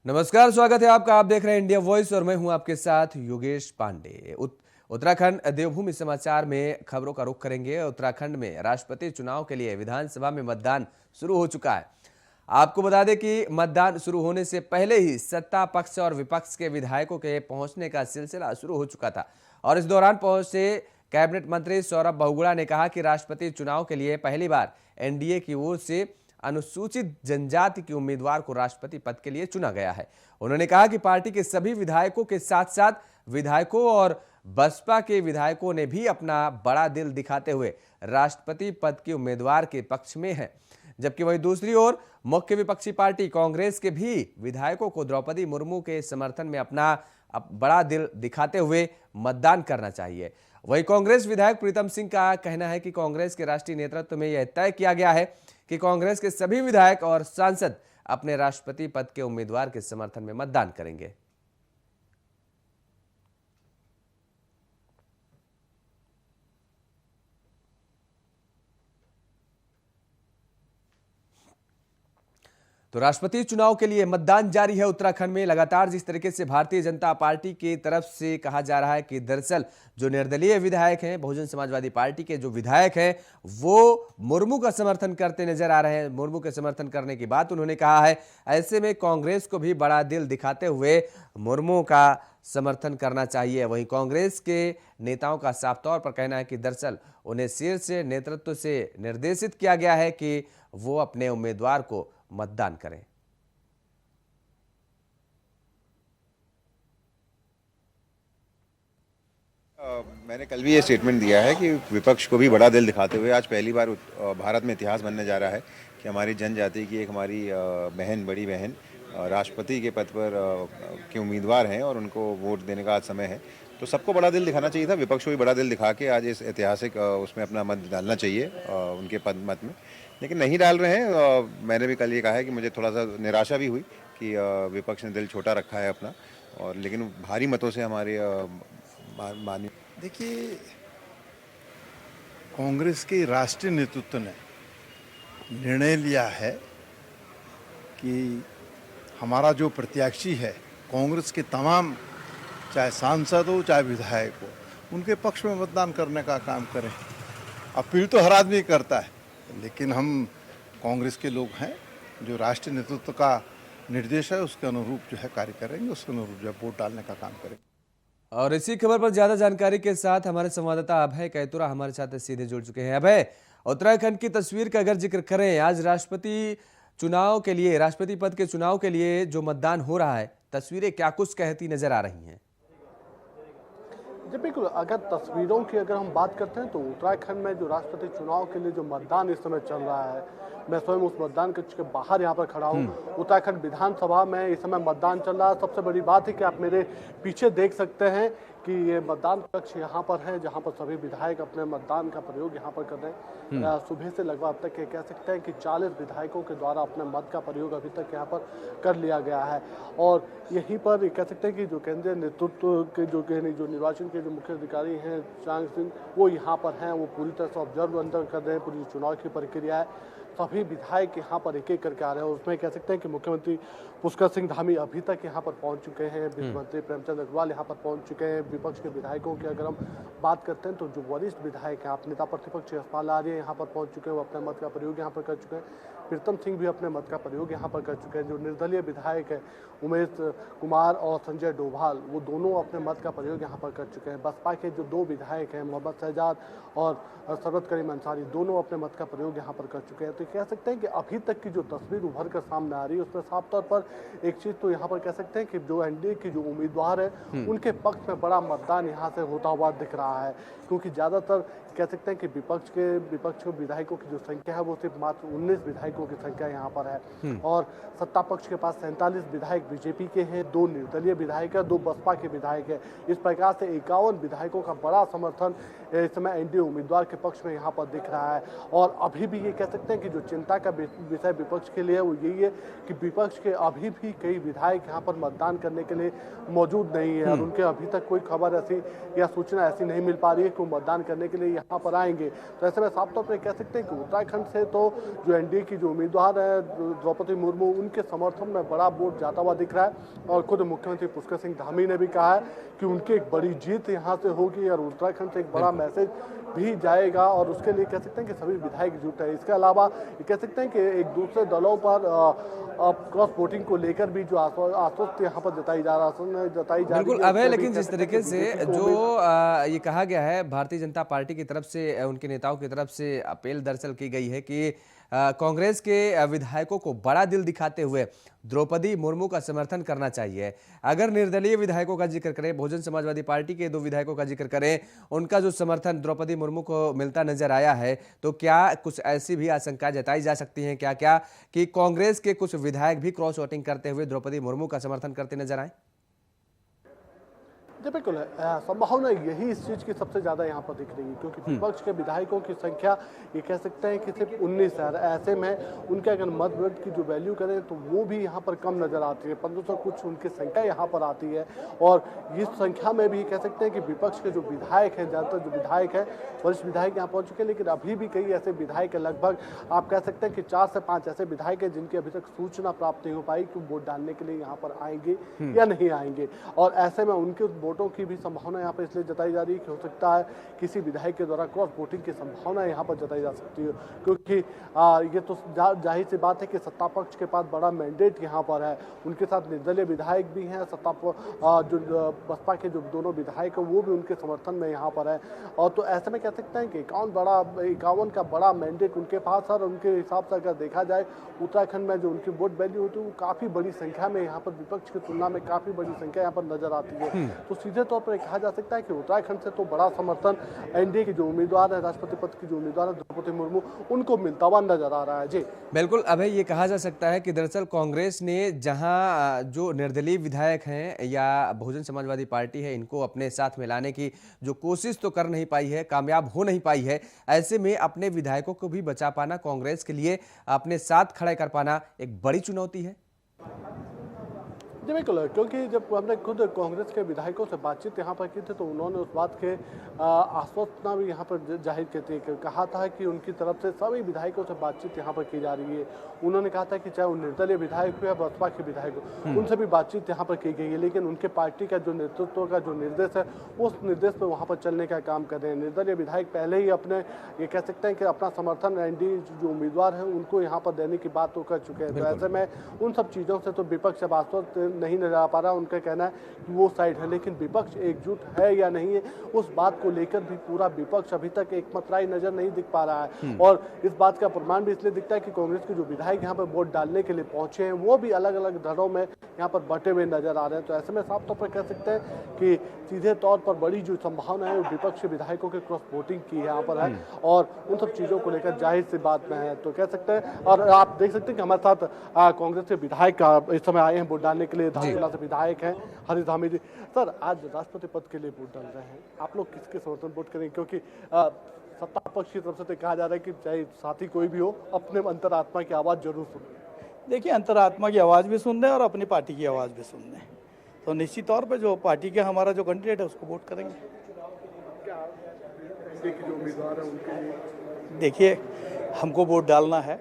नमस्कार, स्वागत है आपका। आप देख रहे हैं इंडिया वॉइस और मैं हूं आपके साथ योगेश पांडे। उत्तराखंड देवभूमि समाचार में खबरों का रुख करेंगे। उत्तराखंड में राष्ट्रपति चुनाव के लिए विधानसभा में मतदान शुरू हो चुका है। आपको बता दें कि मतदान शुरू होने से पहले ही सत्ता पक्ष और विपक्ष के विधायकों के पहुंचने का सिलसिला शुरू हो चुका था और इस दौरान पहुंचे कैबिनेट मंत्री सौरभ बहुगुणा ने कहा कि राष्ट्रपति चुनाव के लिए पहली बार एनडीए की ओर से अनुसूचित जनजाति के उम्मीदवार को राष्ट्रपति पद के लिए चुना गया है। उन्होंने कहा कि पार्टी के सभी विधायकों के साथ साथ विधायकों और बसपा के विधायकों ने भी अपना बड़ा दिल दिखाते हुए राष्ट्रपति पद के उम्मीदवार के पक्ष में है, जबकि वहीं दूसरी ओर मुख्य विपक्षी पार्टी कांग्रेस के भी विधायकों को द्रौपदी मुर्मू के समर्थन में अपना बड़ा दिल दिखाते हुए मतदान करना चाहिए। वहीं कांग्रेस विधायक प्रीतम सिंह का कहना है कि कांग्रेस के राष्ट्रीय नेतृत्व में यह तय किया गया है कि कांग्रेस के सभी विधायक और सांसद अपने राष्ट्रपति पद के उम्मीदवार के समर्थन में मतदान करेंगे। तो राष्ट्रपति चुनाव के लिए मतदान जारी है उत्तराखंड में। लगातार जिस तरीके से भारतीय जनता पार्टी की तरफ से कहा जा रहा है कि दरअसल जो निर्दलीय विधायक हैं, बहुजन समाजवादी पार्टी के जो विधायक हैं, वो मुर्मू का समर्थन करते नजर आ रहे हैं। मुर्मू के समर्थन करने की बात उन्होंने कहा है। ऐसे में कांग्रेस को भी बड़ा दिल दिखाते हुए मुर्मू का समर्थन करना चाहिए। वहीं कांग्रेस के नेताओं का साफ तौर पर कहना है कि दरअसल उन्हें शीर्ष नेतृत्व से निर्देशित किया गया है कि वो अपने उम्मीदवार को मतदान करें। मैंने कल भी ये स्टेटमेंट दिया है कि विपक्ष को भी बड़ा दिल दिखाते हुए आज पहली बार भारत में इतिहास बनने जा रहा है कि हमारी जनजाति की एक हमारी बहन, बड़ी बहन राष्ट्रपति के पद पर के उम्मीदवार हैं और उनको वोट देने का आज समय है। तो सबको बड़ा दिल दिखाना चाहिए था, विपक्ष को भी बड़ा दिल दिखा के आज इस ऐतिहासिक उसमें अपना मत डालना चाहिए उनके पद मत में, लेकिन नहीं डाल रहे हैं। मैंने भी कल ये कहा है कि मुझे थोड़ा सा निराशा भी हुई कि विपक्ष ने दिल छोटा रखा है अपना, और लेकिन भारी मतों से हमारे मानी। देखिए, कांग्रेस के राष्ट्रीय नेतृत्व ने निर्णय लिया है कि हमारा जो प्रत्याशी है, कांग्रेस के तमाम चाहे सांसद हो चाहे विधायक हो, उनके पक्ष में मतदान करने का काम करें। अपील तो हर आदमी करता है, लेकिन हम कांग्रेस के लोग हैं, जो राष्ट्रीय नेतृत्व का निर्देश है उसके अनुरूप जो है कार्य करेंगे, उसके अनुरूप जो है वोट डालने का काम करेंगे। और इसी खबर पर ज्यादा जानकारी के साथ हमारे संवाददाता अभय कैतुरा हमारे साथ सीधे जुड़ चुके हैं। अभय, उत्तराखंड की तस्वीर का अगर जिक्र करें, आज राष्ट्रपति चुनाव के लिए, राष्ट्रपति पद के चुनाव के लिए जो मतदान हो रहा है, तस्वीरें क्या कुछ कहती नजर आ रही हैं? जी बिल्कुल, अगर तस्वीरों की अगर हम बात करते हैं तो उत्तराखंड में जो राष्ट्रपति चुनाव के लिए जो मतदान इस समय चल रहा है, मैं स्वयं उस मतदान कक्ष के बाहर यहाँ पर खड़ा हूँ। उत्तराखंड विधानसभा में इस समय मतदान चल रहा है। सबसे बड़ी बात है कि आप मेरे पीछे देख सकते हैं कि ये मतदान कक्ष यहाँ पर है, जहाँ पर सभी विधायक अपने मतदान का प्रयोग यहाँ पर कर रहे हैं। सुबह से लगभग अब तक ये कह सकते हैं कि 40 विधायकों के द्वारा अपने मत का प्रयोग अभी तक यहाँ पर कर लिया गया है। और यहीं पर ये कह सकते हैं कि जो केंद्रीय नेतृत्व के जो निर्वाचन के जो मुख्य अधिकारी हैं चांग सिंह, वो यहाँ पर हैं। वो पूरी तरह से ऑब्जर्व अंदर कर रहे हैं पूरी चुनाव की प्रक्रिया है। सभी विधायक यहाँ पर एक एक करके आ रहे हैं। उसमें कह सकते हैं कि मुख्यमंत्री पुष्कर सिंह धामी अभी तक यहाँ पर पहुँच चुके हैं, वित्त मंत्री प्रेमचंद अग्रवाल यहाँ पर पहुँच चुके हैं। विपक्ष के विधायकों की अगर हम बात करते हैं तो जो वरिष्ठ विधायक हैं, आप नेता प्रतिपक्ष यशपाल आर्य यहाँ पर पहुँच चुके हैं, वो अपने मत का प्रयोग यहाँ पर कर चुके हैं। प्रीतम सिंह भी अपने मत का प्रयोग यहाँ पर कर चुके हैं। जो निर्दलीय विधायक है उमेश कुमार और संजय डोभाल, वो दोनों अपने मत का प्रयोग यहाँ पर कर चुके हैं। बसपा के जो 2 विधायक हैं, मोहम्मद शहजाद और सरवत करीम अंसारी, दोनों अपने मत का प्रयोग यहाँ पर कर चुके हैं। तो कह सकते हैं कि अभी तक की जो तस्वीर उभर कर सामने आ रही है, उसमें साफ तौर पर एक चीज़ तो यहाँ पर कह सकते हैं कि जो एनडीए की जो उम्मीदवार है उनके पक्ष में बड़ा मतदान यहाँ से होता हुआ दिख रहा है, क्योंकि ज़्यादातर कह सकते हैं कि विपक्ष विधायकों की जो संख्या है वो सिर्फ मात्र 19 विधायकों की संख्या यहाँ पर है। और सत्ता पक्ष के पास 47 विधायक बीजेपी के हैं, 2 निर्दलीय विधायक है, 2 बसपा के विधायक है। इस प्रकार से 51 विधायकों का बड़ा समर्थन इस समय एनडीए उम्मीदवार के पक्ष में यहाँ पर दिख रहा है। और अभी भी ये कह सकते हैं कि जो चिंता का विषय विपक्ष के लिए वो यही है कि विपक्ष के अभी भी कई विधायक यहाँ पर मतदान करने के लिए मौजूद नहीं है और उनके अभी तक कोई खबर ऐसी या सूचना ऐसी नहीं मिल पा रही है कि वो मतदान करने के लिए यहाँ पर आएंगे। तो ऐसे में साफ तौर पर कह सकते हैं कि उत्तराखंड से तो जो एनडीए की जो जो उम्मीदवार है द्रौपदी मुर्मू, उनके समर्थन में बड़ा वोट जाता हुआ दिख रहा है। और खुद मुख्यमंत्री पुष्कर सिंह धामी ने भी कहा है कि उनकी एक बड़ी जीत यहाँ से होगी और उत्तराखंड से एक बड़ा मैसेज भी जाएगा, और उसके लिए कह सकते हैं कि सभी विधायक जुट है। इसके अलावा ये कह सकते हैं कि एक दूसरे दलों पर क्रॉस वोटिंग को लेकर भी जो आश्वस्त यहाँ पर जताई जा रही है। बिल्कुल अभय, लेकिन जिस तरीके से जो ये कहा गया है भारतीय जनता पार्टी की तरफ से, उनके नेताओं की तरफ से अपील दरअसल की गई है कि कांग्रेस के विधायकों को बड़ा दिल दिखाते हुए द्रौपदी मुर्मू का समर्थन करना चाहिए। अगर निर्दलीय विधायकों का जिक्र करें, बहुजन समाजवादी पार्टी के 2 विधायकों का जिक्र करें, उनका जो समर्थन द्रौपदी मुर्मू को मिलता नजर आया है, तो क्या कुछ ऐसी भी आशंका जताई जा सकती हैं क्या कि कांग्रेस के कुछ विधायक भी क्रॉस वोटिंग करते हुए द्रौपदी मुर्मू का समर्थन करते नजर आए? जी बिल्कुल, संभावना यही इस चीज़ की सबसे ज़्यादा यहाँ पर दिख रही है, क्योंकि विपक्ष के विधायकों की संख्या ये कह सकते हैं कि सिर्फ 19 है। ऐसे में उनके अगर मत की जो वैल्यू करें तो वो भी यहाँ पर कम नज़र आती है। 1500 कुछ उनकी संख्या यहाँ पर आती है, और इस संख्या में भी कह सकते हैं कि विपक्ष के जो विधायक हैं, ज़्यादातर जो विधायक हैं, वरिष्ठ विधायक यहाँ पहुँच चुके हैं, लेकिन अभी भी कई ऐसे विधायक हैं, लगभग आप कह सकते हैं कि 4 से 5 ऐसे विधायक हैं जिनकी अभी तक सूचना प्राप्त नहीं हो पाई कि वोट डालने के लिए यहाँ पर आएंगे या नहीं आएंगे। और ऐसे में उनके वोटों की भी संभावना यहाँ पर इसलिए जताई जा रही है कि हो सकता है किसी विधायक के द्वारा क्रॉस वोटिंग की संभावना यहाँ पर जताई जा सकती है, क्योंकि ये तो जाहिर सी बात है कि सत्ता पक्ष के पास बड़ा मैंडेट यहाँ पर है। उनके साथ निर्दलीय विधायक भी हैं, जो बसपा के जो दोनों विधायक हैं वो भी उनके समर्थन में यहाँ पर है। और तो ऐसे में कह सकते हैं कि 51 का बड़ा मैंडेट उनके पास है, और उनके हिसाब से अगर देखा जाए उत्तराखंड में जो उनकी वोट वैल्यू होती है वो काफ़ी बड़ी संख्या में यहाँ पर विपक्ष की तुलना में काफ़ी बड़ी संख्या यहाँ पर नजर आती है। तो सीधे तौर पर कहा जा सकता है कि उत्तराखंड से तो बड़ा समर्थन एनडीए के जो उम्मीदवार है, राष्ट्रपति पद की जो उम्मीदवार है द्रौपदी मुर्मू, उनको मिलता हुआ नजर आ रहा है। जी बिल्कुल अभय, ये कहा जा सकता है कि दरअसल कांग्रेस ने जहां जो निर्दलीय विधायक हैं या बहुजन समाजवादी पार्टी है, इनको अपने साथ मिलाने की जो कोशिश तो कर नहीं पाई है, कामयाब हो नहीं पाई है, ऐसे में अपने विधायकों को भी बचा पाना कांग्रेस के लिए अपने साथ खड़ा कर पाना एक बड़ी चुनौती है। जी बिल्कुल, क्योंकि जब हमने खुद कांग्रेस के विधायकों से बातचीत यहाँ पर की थी तो उन्होंने उस बात के आश्वासना भी यहाँ पर जाहिर की थी, कहा था कि उनकी तरफ से सभी विधायकों से बातचीत यहाँ पर की जा रही है। उन्होंने कहा था कि चाहे वो निर्दलीय विधायक हो या बसपा के विधायक हो, उनसे भी बातचीत यहाँ पर की गई है, लेकिन उनके पार्टी का जो नेतृत्व का जो निर्देश है उस निर्देश पर वहाँ पर चलने का काम कर रहे हैं। निर्दलीय विधायक पहले ही अपने ये कह सकते हैं कि अपना समर्थन एनडीए जो उम्मीदवार हैं उनको यहाँ पर देने की बात तो कर चुके हैं। तो ऐसे में उन सब चीज़ों से तो विपक्ष अब आश्वस्त नहीं नजर आ पा रहा। उनका कहना है कि वो साइड है, लेकिन विपक्ष एकजुट है या नहीं है उस बात को लेकर भी पूरा विपक्ष अभी तक एकमतराई नजर नहीं दिख पा रहा है। और इस बात का प्रमाण भी इसलिए दिखता है कि कांग्रेस के जो विधायक यहाँ पर वोट डालने के लिए पहुंचे हैं वो भी अलग अलग दलों में यहाँ पर बटे हुए नजर आ रहे हैं। तो ऐसे में साफ तौर पर कह सकते हैं कि सीधे तौर पर बड़ी जो संभावना है वो विपक्ष के विधायकों के क्रॉस वोटिंग की यहाँ पर है, और उन सब चीजों को लेकर जाहिर सी बात में है। तो कह सकते हैं, और आप देख सकते हैं कि हमारे साथ कांग्रेस के विधायक इस समय आए हैं वोट डालने के लिए, धारचूला से विधायक हैं हरीश धामी जी। सर, आज राष्ट्रपति पद के लिए वोट डाल रहे हैं, आप लोग किसके समर्थन वोट करेंगे? क्योंकि सत्ता पक्ष की तरफ से तो कहा जा रहा है कि चाहे साथी कोई भी हो अपने अंतरात्मा की आवाज़ जरूर सुने। देखिए, अंतरात्मा की आवाज़ भी सुन रहे हैं और अपनी पार्टी की आवाज़ भी सुन रहे हैं, तो निश्चित तौर पे जो पार्टी के हमारा जो कैंडिडेट है उसको वोट करेंगे। जो उम्मीदवार है उनके लिए देखिए, हमको वोट डालना है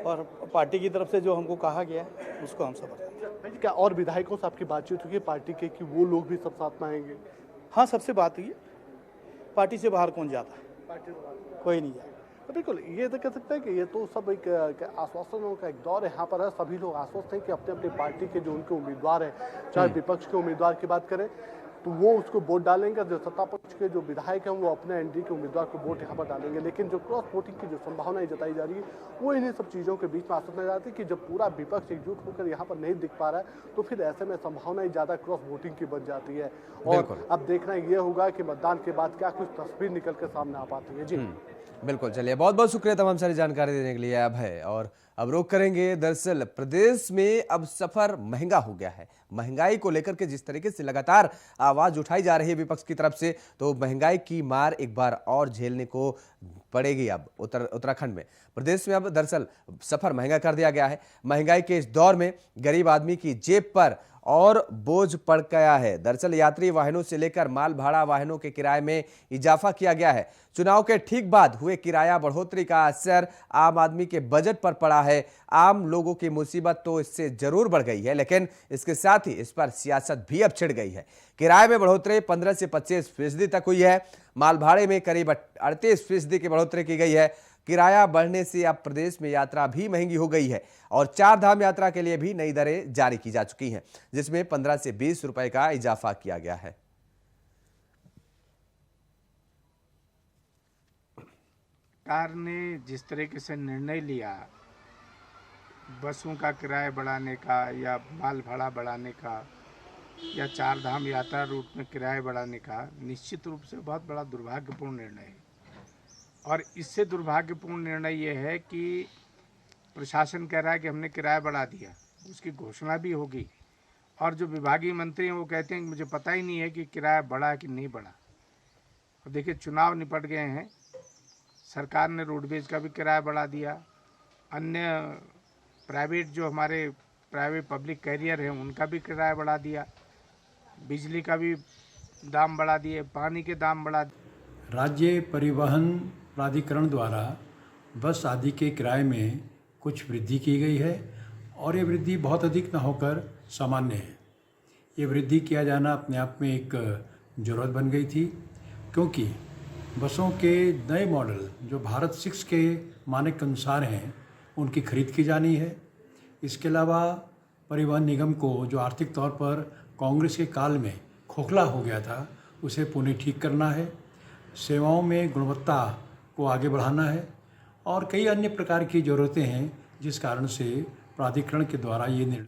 और पार्टी की तरफ से जो हमको कहा गया है उसको हम समर्थन करेंगे। क्या और विधायकों से आपकी बातचीत हुई है पार्टी के कि वो लोग भी सब साथ में आएंगे? हाँ, सबसे बात हुई है। पार्टी से बाहर कौन जाता है? कोई नहीं जाता। तो बिल्कुल, ये तो कह सकते हैं कि ये तो सब एक आश्वासनों का एक दौर यहाँ पर है। सभी लोग आश्वस्त हैं कि अपने अपनी पार्टी के जो उनके उम्मीदवार हैं, चाहे विपक्ष के उम्मीदवार की बात करें तो वो उसको वोट डालेंगे, जो सत्ता पक्ष के जो विधायक हैं वो अपने एनडीए के उम्मीदवार को वोट यहाँ पर डालेंगे। लेकिन जो क्रॉस वोटिंग की जो संभावनाएं जताई जा रही है वो इन्हीं सब चीज़ों के बीच में आश्वस्त नजर आती है कि जब पूरा विपक्ष एकजुट होकर यहाँ पर नहीं दिख पा रहा है तो फिर ऐसे में संभावनाएं ज़्यादा क्रॉस वोटिंग की बन जाती है। और अब देखना ये होगा कि मतदान के बाद क्या कुछ तस्वीर निकल कर सामने आ पाती है। जी बिल्कुल, चलिए बहुत बहुत शुक्रिया तमाम सारी जानकारी देने के लिए अभय। और अब रुख करेंगे, दरअसल प्रदेश में अब सफर महंगा हो गया है। महंगाई को लेकर के जिस तरीके से लगातार आवाज उठाई जा रही है विपक्ष की तरफ से, तो महंगाई की मार एक बार और झेलने को पड़ेगी। अब उत्तराखंड में, प्रदेश में अब दरअसल सफर महंगा कर दिया गया है। महंगाई के इस दौर में गरीब आदमी की जेब पर और बोझ पड़ गया है। दरअसल यात्री वाहनों से लेकर माल भाड़ा वाहनों के किराए में इजाफा किया गया है। चुनाव के ठीक बाद हुए किराया बढ़ोतरी का असर आम आदमी के बजट पर पड़ा है। आम लोगों की मुसीबत तो इससे जरूर बढ़ गई है, लेकिन इसके साथ ही इस पर सियासत भी अब छिड़ गई है। किराए में बढ़ोतरी 15 से 25% तक हुई है। माल भाड़े में करीब 38% की बढ़ोतरी की गई है। किराया बढ़ने से अब प्रदेश में यात्रा भी महंगी हो गई है और चार धाम यात्रा के लिए भी नई दरें जारी की जा चुकी हैं, जिसमें 15 से 20 रुपए का इजाफा किया गया है। सरकार ने जिस तरीके से निर्णय लिया बसों का किराया बढ़ाने का या माल भाड़ा बढ़ाने का या चार धाम यात्रा रूट में किराया बढ़ाने का, निश्चित रूप से बहुत बड़ा दुर्भाग्यपूर्ण निर्णय है। और इससे दुर्भाग्यपूर्ण निर्णय ये है कि प्रशासन कह रहा है कि हमने किराया बढ़ा दिया, उसकी घोषणा भी होगी और जो विभागीय मंत्री हैं वो कहते हैं कि मुझे पता ही नहीं है कि किराया बढ़ा कि नहीं बढ़ा। और देखिए चुनाव निपट गए हैं, सरकार ने रोडवेज का भी किराया बढ़ा दिया, अन्य प्राइवेट जो हमारे प्राइवेट पब्लिक कैरियर हैं उनका भी किराया बढ़ा दिया, बिजली का भी दाम बढ़ा दिए, पानी के दाम बढ़ा दिए। राज्य परिवहन प्राधिकरण द्वारा बस आदि के किराए में कुछ वृद्धि की गई है और ये वृद्धि बहुत अधिक न होकर सामान्य है। ये वृद्धि किया जाना अपने आप में एक ज़रूरत बन गई थी, क्योंकि बसों के नए मॉडल जो भारत 6 के मानक के अनुसार हैं उनकी खरीद की जानी है। इसके अलावा परिवहन निगम को जो आर्थिक तौर पर कांग्रेस के काल में खोखला हो गया था उसे पुनः ठीक करना है। सेवाओं में गुणवत्ता को आगे बढ़ाना है और कई अन्य प्रकार की ज़रूरतें हैं, जिस कारण से प्राधिकरण के द्वारा ये निर्णय।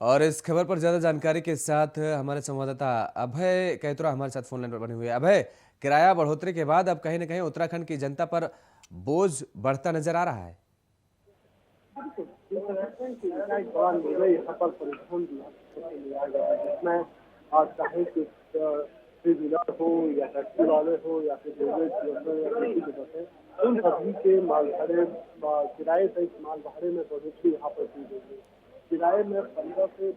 और इस खबर पर ज्यादा जानकारी के साथ हमारे संवाददाता अभय कैतुरा हमारे साथ फोन लाइन पर बने हुए हैं। अभय, किराया बढ़ोतरी के बाद अब कहीं न कहीं उत्तराखंड की जनता पर बोझ बढ़ता नजर आ रहा है। थ्री व्हीलर हो या टैक्सी वाले हो या फिर रेलवे उन सभी के माल भाड़े किराए सहित माल भाड़े में बढ़ोतरी यहाँ पर की गई है। किराए में 15 से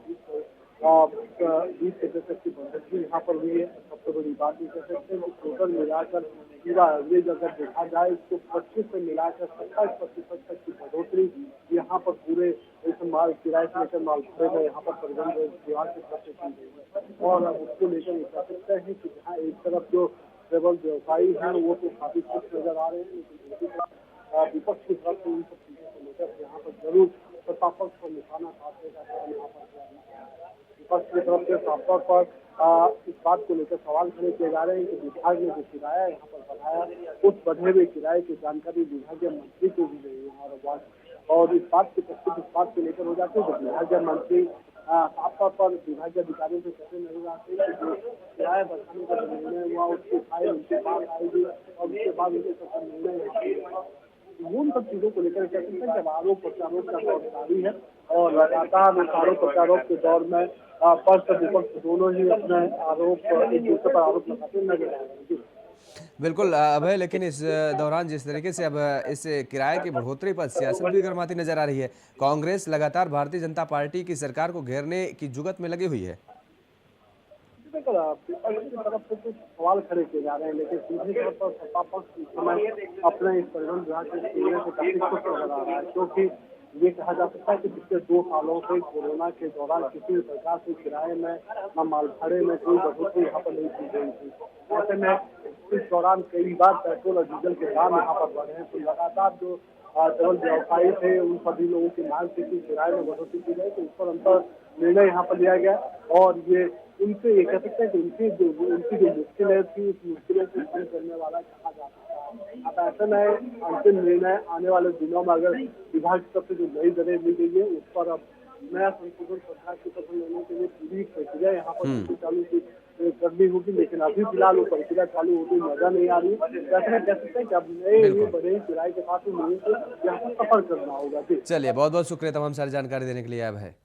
20% की बढ़ोतरी यहाँ पर हुई है। सबसे बड़ी बात ये कह सकते हैं कि टोटल मिलाकर पूरा एवरेज अगर देखा जाए तो 25 से मिलाकर 27% तक की बढ़ोतरी यहाँ पर पूरे इस माल किराए से लेकर माल भाड़े में यहाँ पर परिवहन विभाग की तरफ से की गई है। और अब उसको लेकर ये कह सकते हैं कि जहाँ एक तरफ जो ट्रेवल व्यवसायी हैं वो तो काफी खुश नजर आ रहे हैं, लेकिन दूसरी तरफ विपक्ष की तरफ से इन सब चीजों को लेकर यहाँ पर जरूर सत्ता पक्ष पर निशाना साधने का काम यहाँ पर किया गया है। विपक्ष की तरफ से साफ तौर पर इस बात को लेकर सवाल खड़े किए जा रहे हैं कि विभाग ने जो किराया यहाँ पर बढ़ाया उस बढ़े हुए किराए की जानकारी विभागीय मंत्री को भी नहीं है। और इस बात की प्रस्तुत इस बात को लेकर हो जाती है जब विभागीय मंत्री साफ तौर पर विभागीय अधिकारियों से कहते नजर आते हैं कि जो किराया बढ़ाने का निर्णय हुआ उसकी फाइल उनके पास आएगी और उसके बाद उनके सरकार निर्णय उन सब चीजों को लेकर कह सकते हैं जब आरोप प्रत्यारोप का दौर जारी है और लगातार आरोप प्रत्यारोप के दौर में पक्ष विपक्ष दोनों ही अपने आरोप एक दूसरे पर आरोप लगाते नजर आ रहे हैं। बिल्कुल अभय, लेकिन इस दौरान जिस तरीके से अब इस किराए की बढ़ोतरी पर सियासत भी गर्माती नजर आ रही है, कांग्रेस लगातार भारतीय जनता पार्टी की सरकार को घेरने की जुगत में लगी हुई है। विपक्ष की तरफ से कुछ सवाल खड़े किए जा रहे हैं, लेकिन सीधे तौर पर सत्ता पक्ष इस समय अपने इस परिवहन विभाग के से काफी खुश नजर आ रहा है, क्योंकि ये कहा जा सकता है कि पिछले 2 सालों से कोरोना के दौरान किसी भी प्रकार से किराए में न माल भाड़े में कोई बढ़ोतरी यहाँ पर नहीं की गई थी। ऐसे में इस दौरान कई बार पेट्रोल और डीजल के दाम यहाँ पर बढ़े हैं, तो लगातार जो ट्रेवल व्यवसायी थे उन सभी लोगों की मांग थी कि किराए में बढ़ोतरी की जाए, तो उस पर अंतर निर्णय यहाँ पर लिया गया और ये उनसे ये कह सकते हैं कि उनकी जो मुश्किलें थी उस मुश्किलें को दूर करने वाला कहा जा सकता है। अब ऐसे में अंतिम निर्णय आने वाले दिनों में अगर विभाग की तरफ से जो नई दरें ली गई है उस पर अब नया संशोधन सरकार की तरफ लेने के लिए पूरी प्रक्रिया यहाँ पर चालू करनी होगी, लेकिन अभी फिलहाल वो प्रक्रिया चालू होती नजर नहीं आ रही। ऐसे में कह सकते हैं कि अब नए बड़े किराए के साथ ही लोगों को यहाँ पर सफर करना होगा। चलिए, बहुत बहुत शुक्रिया तमाम सारी जानकारी देने के लिए। अब है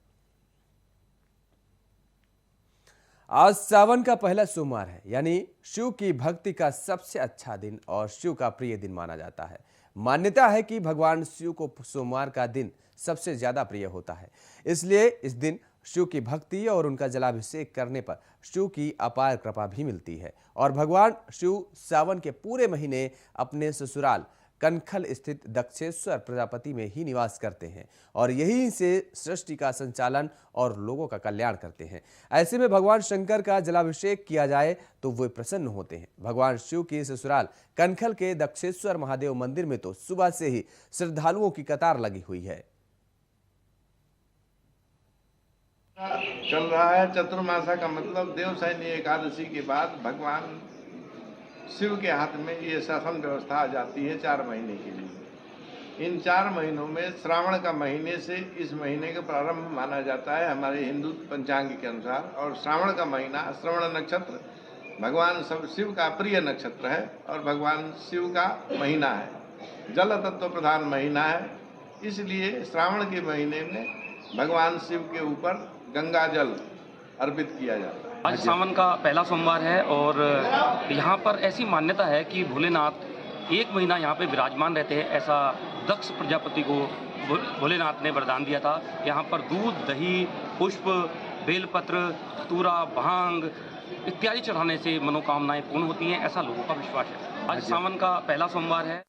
आज सावन का पहला सोमवार है, यानी शिव की भक्ति का सबसे अच्छा दिन और शिव का प्रिय दिन माना जाता है। मान्यता है कि भगवान शिव को सोमवार का दिन सबसे ज्यादा प्रिय होता है, इसलिए इस दिन शिव की भक्ति और उनका जलाभिषेक करने पर शिव की अपार कृपा भी मिलती है और भगवान शिव सावन के पूरे महीने अपने ससुराल कनखल स्थित दक्षेश्वर प्रजापति में ही निवास करते हैं और यहीं से सृष्टि का संचालन और लोगों का कल्याण करते हैं। ऐसे में भगवान शंकर का जलाभिषेक किया जाए तो वे प्रसन्न होते हैं। भगवान शिव की ससुराल कनखल के दक्षेश्वर महादेव मंदिर में तो सुबह से ही श्रद्धालुओं की कतार लगी हुई है। चल रहा है चतुर्मासा का मतलब देवशयनी एकादशी के बाद भगवान शिव के हाथ में ये शासन व्यवस्था आ जाती है 4 महीने के लिए। इन 4 महीनों में श्रावण का महीने से इस महीने का प्रारंभ माना जाता है हमारे हिंदू पंचांग के अनुसार, और श्रावण का महीना श्रवण नक्षत्र भगवान शिव का प्रिय नक्षत्र है और भगवान शिव का महीना है, जल तत्व प्रधान महीना है। इसलिए श्रावण के महीने में भगवान शिव के ऊपर गंगा जल अर्पित किया जाता है। आज सावन का पहला सोमवार है और यहाँ पर ऐसी मान्यता है कि भोलेनाथ 1 महीना यहाँ पे विराजमान रहते हैं। ऐसा दक्ष प्रजापति को भोलेनाथ ने वरदान दिया था। यहाँ पर दूध, दही, पुष्प, बेलपत्र, धतूरा, भांग इत्यादि चढ़ाने से मनोकामनाएं पूर्ण होती हैं, ऐसा लोगों का विश्वास है। आज सावन का पहला सोमवार है।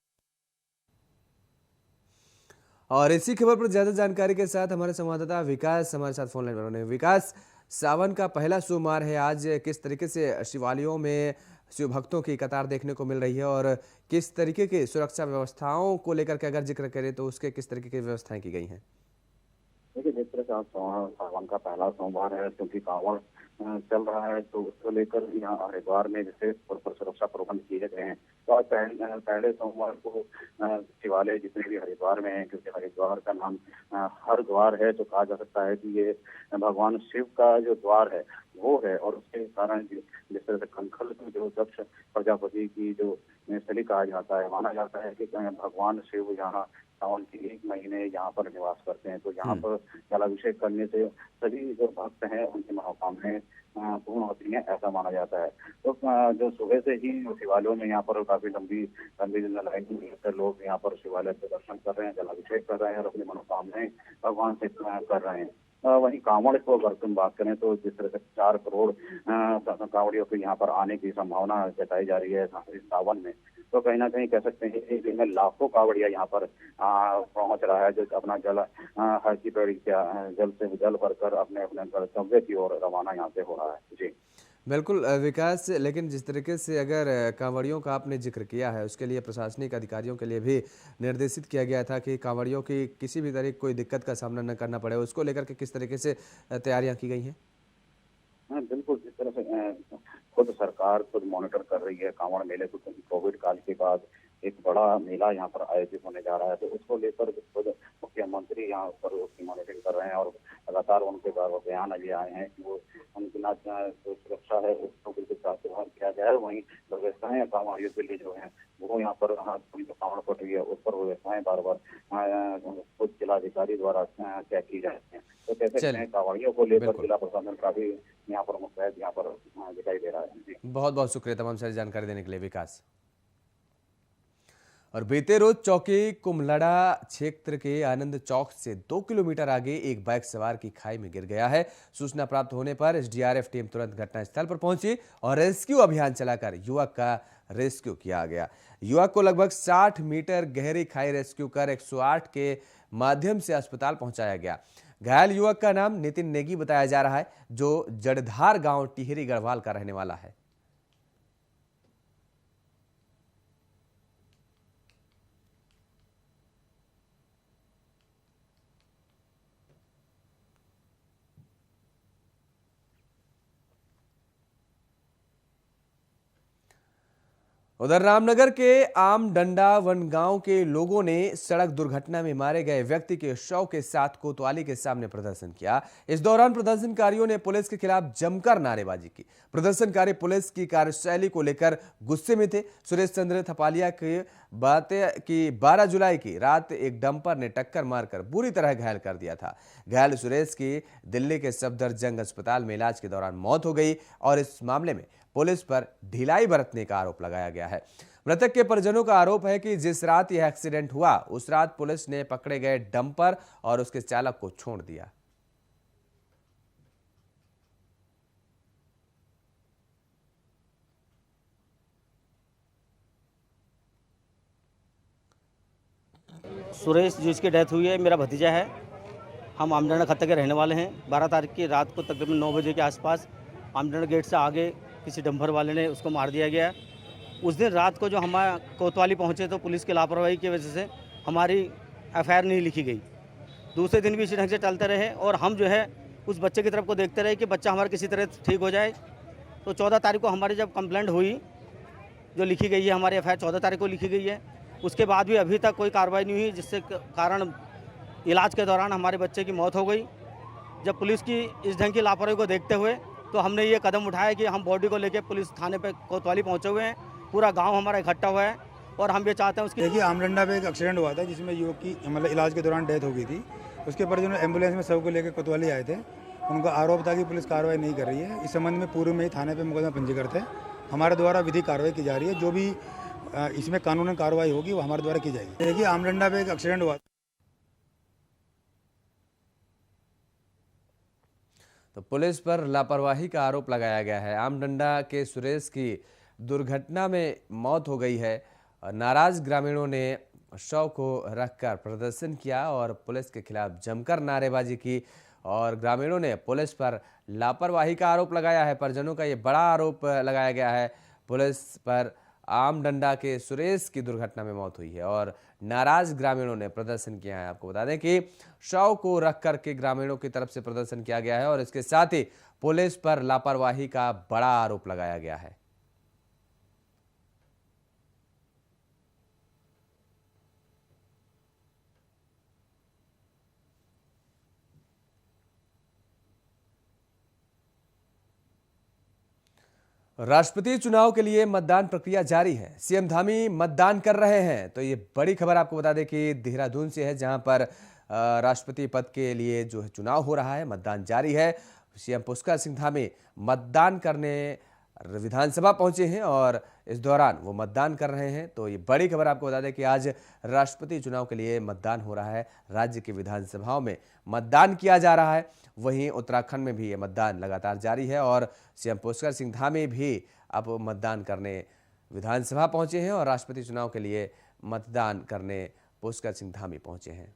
और इसी खबर पर ज्यादा जानकारी के साथ हमारे संवाददाता विकास हमारे साथ फोन लाइन पर बने। विकास, सावन का पहला सोमवार है, आज किस तरीके से शिवालयों में शिव भक्तों की कतार देखने को मिल रही है और किस तरीके की सुरक्षा व्यवस्थाओं को लेकर के अगर जिक्र करें तो उसके किस तरीके की व्यवस्थाएं की गई हैं? देखिए, जिस तरह से आज सावन का पहला सोमवार है, क्योंकि कांवड़ चल रहा है तो उसको लेकर यहाँ हरिद्वार में विशेष तौर पर सुरक्षा प्रबंध किए गए हैं। तो आज पहले सोमवार को शिवालय जितने भी हरिद्वार में हैं, क्योंकि हरिद्वार का नाम हर द्वार है, तो कहा जा सकता है कि ये भगवान शिव का जो द्वार है वो है। और उसके कारण जिस तरह से कनखल में जो दक्ष प्रजापति की जो स्थली कहा जाता है, माना जाता है कि भगवान शिव यहाँ सावन के 1 महीने यहाँ पर निवास करते हैं। तो यहाँ पर जलाभिषेक करने से सभी जो भक्त हैं उनकी मनोकामनाएं पूर्ण होती हैं, ऐसा माना जाता है। तो जो सुबह से ही शिवालयों में यहाँ पर काफी लंबी लाइन लोग यहाँ पर शिवालय के दर्शन कर रहे हैं, जलाभिषेक कर रहे हैं और अपनी मनोकामनाएं भगवान से कर रहे हैं। वहीं कांवड़ को अगर तुम बात करें तो जिस तरह से 4 करोड़ कांवड़ियों के यहाँ पर आने की संभावना जताई जा रही है इस सावन में, तो कहीं ना कहीं कह सकते हैं एक दिन में लाखों कांवड़िया यहाँ पर पहुंच रहा है, जो अपना जल हर की पेड़ी जल से जल भरकर अपने अपने गंतव्य की ओर रवाना यहाँ से हो रहा है। जी बिल्कुल विकास, लेकिन जिस तरीके से अगर कांवड़ियों का आपने जिक्र किया है उसके लिए प्रशासनिक अधिकारियों के लिए भी निर्देशित किया गया था कि कांवड़ियों की किसी भी तरह कोई दिक्कत का सामना न करना पड़े, उसको लेकर के किस तरीके से तैयारियां की गई हैं? हाँ बिल्कुल, जिस तरह से खुद सरकार खुद मॉनिटर कर रही है कांवड़ मेले को, क्योंकि कोविड काल के बाद एक बड़ा मेला यहाँ पर आयोजित होने जा रहा है, तो उसको लेकर खुद मुख्यमंत्री यहाँ पर उसकी मॉनिटरिंग कर रहे हैं और लगातार उनके बयान ये आए हैं कि वो उनकी जो सुरक्षा है उसको बिल्कुल साफ किया जाए। वहीं व्यवस्थाएं कांवड़ियों के लिए जो है वो यहाँ पर जो कांवड़ पटरी है उस पर व्यवस्थाएं बार बार खुद जिलाधिकारी द्वारा तय की जाती हैं। तो कहते हैं कांवड़ियों को लेकर जिला प्रशासन काफी यहाँ पर मुस्तैद यहाँ पर दिखाई दे रहा है। बहुत बहुत शुक्रिया तमाम सारी जानकारी देने के लिए विकास। और बीते रोज चौकी कुमलड़ा क्षेत्र के आनंद चौक से 2 किलोमीटर आगे एक बाइक सवार की खाई में गिर गया है। सूचना प्राप्त होने पर एसडीआरएफ टीम तुरंत घटनास्थल पर पहुंची और रेस्क्यू अभियान चलाकर युवक का रेस्क्यू किया गया। युवक को लगभग 60 मीटर गहरी खाई रेस्क्यू कर 108 के माध्यम से अस्पताल पहुंचाया गया। घायल युवक का नाम नितिन नेगी बताया जा रहा है, जो जड़धार गांव टिहरी गढ़वाल का रहने वाला है। उधर रामनगर के आम डंडा वन गांव के लोगों ने सड़क दुर्घटना में मारे गए व्यक्ति के शव के साथ कोतवाली के सामने प्रदर्शन किया। इस दौरान प्रदर्शनकारियों ने पुलिस के खिलाफ जमकर नारेबाजी की। प्रदर्शनकारी पुलिस की कार्यशैली को लेकर गुस्से में थे। सुरेश चंद्र थपालिया की बात कि 12 जुलाई की रात एक डंपर ने टक्कर मारकर बुरी तरह घायल कर दिया था। घायल सुरेश की दिल्ली के सफदरजंग अस्पताल में इलाज के दौरान मौत हो गई और इस मामले में पुलिस पर ढिलाई बरतने का आरोप लगाया गया है। मृतक के परिजनों का आरोप है कि जिस रात यह एक्सीडेंट हुआ उस रात पुलिस ने पकड़े गए डंपर और उसके चालक को छोड़ दिया। सुरेश जिसकी डेथ हुई है मेरा भतीजा है। हम आमडंडा खत्ते के रहने वाले हैं। 12 तारीख की रात को तकरीबन 9 बजे के आसपास आमडंडा गेट से आगे किसी डंपर वाले ने उसको मार दिया गया। उस दिन रात को जो हम कोतवाली पहुंचे तो पुलिस की लापरवाही की वजह से हमारी एफआईआर नहीं लिखी गई। दूसरे दिन भी इसी ढंग से चलते रहे और हम जो है उस बच्चे की तरफ को देखते रहे कि बच्चा हमारा किसी तरह ठीक हो जाए। तो 14 तारीख को हमारी जब कंप्लेंट हुई, जो लिखी गई है हमारी एफआईआर 14 तारीख को लिखी गई है, उसके बाद भी अभी तक कोई कार्रवाई नहीं हुई, जिससे कारण इलाज के दौरान हमारे बच्चे की मौत हो गई। जब पुलिस की इस ढंग की लापरवाही को देखते हुए तो हमने ये कदम उठाया कि हम बॉडी को लेकर पुलिस थाने पे कोतवाली पहुंचे हुए हैं। पूरा गांव हमारा इकट्ठा हुआ है और हम ये चाहते हैं उसकी। देखिए, आमडंडा पे एक एक्सीडेंट हुआ था जिसमें युवक की मतलब इलाज के दौरान डेथ हो गई थी। उसके पर जो एम्बुलेंस में सब को लेकर कोतवाली आए थे, उनका आरोप था कि पुलिस कार्रवाई नहीं कर रही है। इस संबंध में पूर्व में ही थाने पे मुकदमा पंजीकृत है। हमारे द्वारा विधिक कार्रवाई की जा रही है। जो भी इसमें कानूनी कार्रवाई होगी वो हमारे द्वारा की जाएगी। देखिए, आमडंडा पे एक एक्सीडेंट हुआ। तो पुलिस पर लापरवाही का आरोप लगाया गया है। आमडंडा के सुरेश की दुर्घटना में मौत हो गई है। नाराज ग्रामीणों ने शव को रखकर प्रदर्शन किया और पुलिस के खिलाफ जमकर नारेबाजी की और ग्रामीणों ने पुलिस पर लापरवाही का आरोप लगाया है। परिजनों का ये बड़ा आरोप लगाया गया है पुलिस पर। आमडंडा के सुरेश की दुर्घटना में मौत हुई है और नाराज ग्रामीणों ने प्रदर्शन किया है। आपको बता दें कि शव को रख करके ग्रामीणों की तरफ से प्रदर्शन किया गया है और इसके साथ ही पुलिस पर लापरवाही का बड़ा आरोप लगाया गया है। राष्ट्रपति चुनाव के लिए मतदान प्रक्रिया जारी है। सीएम धामी मतदान कर रहे हैं। तो ये बड़ी खबर आपको बता दें कि देहरादून से है, जहां पर राष्ट्रपति पद के लिए जो है चुनाव हो रहा है, मतदान जारी है। सीएम पुष्कर सिंह धामी मतदान करने विधानसभा पहुंचे हैं और इस दौरान वो मतदान कर रहे हैं। तो ये बड़ी खबर आपको बता दें कि आज राष्ट्रपति चुनाव के लिए मतदान हो रहा है। राज्य की विधानसभाओं में मतदान किया जा रहा है। वहीं उत्तराखंड में भी ये मतदान लगातार जारी है और सीएम पुष्कर सिंह धामी भी अब मतदान करने विधानसभा पहुंचे हैं और राष्ट्रपति चुनाव के लिए मतदान करने पुष्कर सिंह धामी पहुंचे हैं।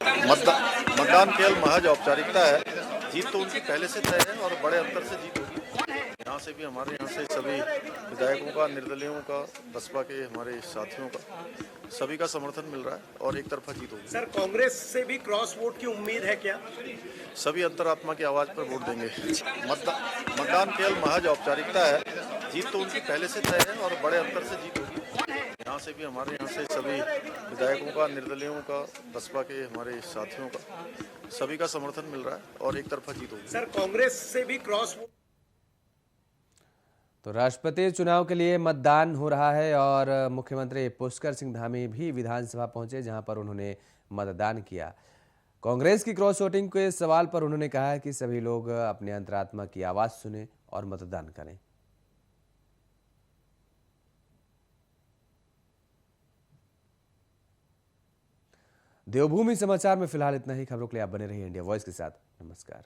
मतदान केवल महज औपचारिकता है। जीत तो उनकी पहले से तय है और बड़े अंतर से जीत होगी। यहाँ से भी हमारे यहाँ से सभी विधायकों का, निर्दलीयों का, बसपा के हमारे साथियों का, सभी का समर्थन मिल रहा है और एक तरफा जीत होगी। सर, कांग्रेस से भी क्रॉस वोट की उम्मीद है क्या? सभी अंतरात्मा की आवाज पर वोट देंगे। मतदान केवल महज औपचारिकता है। जीत तो उनकी पहले से तय है और बड़े अंतर से जीत होगी। यहाँ से भी हमारे यहाँ से सभी विधायकों का, निर्दलीयों का, बसपा के हमारे साथियों का, सभी का समर्थन मिल रहा है और एक तरफा जीत होगी। सर, कांग्रेस से भी क्रॉस वोट। तो राष्ट्रपति चुनाव के लिए मतदान हो रहा है और मुख्यमंत्री पुष्कर सिंह धामी भी विधानसभा पहुंचे, जहां पर उन्होंने मतदान किया। कांग्रेस की क्रॉस वोटिंग के सवाल पर उन्होंने कहा कि सभी लोग अपने अंतरात्मा की आवाज सुने और मतदान करें। देवभूमि समाचार में फिलहाल इतना ही। खबरों के लिए आप बने रहिए इंडिया वॉइस के साथ। नमस्कार।